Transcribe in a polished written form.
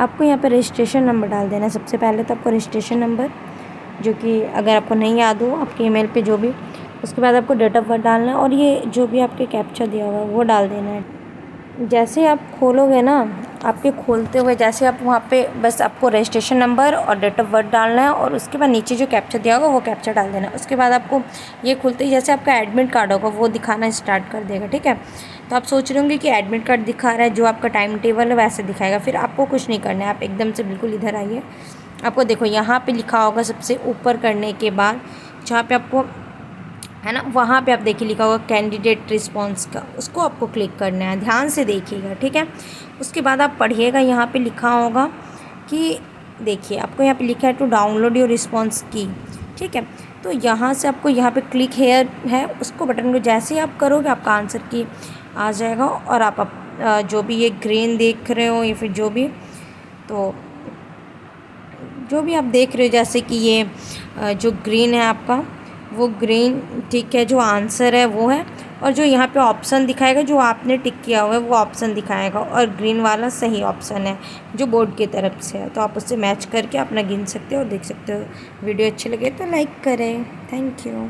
आपको यहाँ पे रजिस्ट्रेशन नंबर डाल देना है। सबसे पहले तो आपको रजिस्ट्रेशन नंबर, जो कि अगर आपको नहीं याद हो आपके ईमेल पे जो भी, उसके बाद आपको डेट ऑफ बर्थ डालना है और ये जो भी आपके कैप्चा दिया हुआ है वो डाल देना है। जैसे आप खोलोगे ना, आपके खोलते हुए जैसे आप वहाँ पे बस आपको रजिस्ट्रेशन नंबर और डेट ऑफ बर्थ डालना है और उसके बाद नीचे जो कैप्चा दिया होगा वो कैप्चा डाल देना है। उसके बाद आपको ये खुलते ही जैसे आपका एडमिट कार्ड होगा वो दिखाना स्टार्ट कर देगा, ठीक है। तो आप सोच रहे होंगे कि एडमिट कार्ड दिखा रहा है, जो आपका टाइम टेबल है वैसे दिखाएगा। फिर आपको कुछ नहीं करना है, आप एकदम से बिल्कुल इधर आइए। आपको देखो यहाँ पर लिखा होगा सबसे ऊपर करने के बाद, जहाँ पर आपको है ना, वहाँ पे आप देखिए लिखा होगा कैंडिडेट रिस्पांस का, उसको आपको क्लिक करना है। ध्यान से देखिएगा, ठीक है। उसके बाद आप पढ़िएगा, यहाँ पे लिखा होगा कि देखिए आपको यहाँ पे लिखा है टू डाउनलोड योर रिस्पांस की, ठीक है। तो यहाँ से आपको यहाँ पे क्लिक हेयर है, उसको बटन को जैसे ही आप करोगे आपका आंसर की आ जाएगा और आप जो भी ये ग्रीन देख रहे हो या फिर जो भी, तो जो भी आप देख रहे हो जैसे कि ये जो ग्रीन है आपका वो ग्रीन, ठीक है, जो आंसर है वो है। और जो यहाँ पे ऑप्शन दिखाएगा जो आपने टिक किया हुआ है वो ऑप्शन दिखाएगा, और ग्रीन वाला सही ऑप्शन है जो बोर्ड की तरफ से है। तो आप उससे मैच करके अपना गिन सकते हो और देख सकते हो। वीडियो अच्छी लगे तो लाइक करें। Thank you.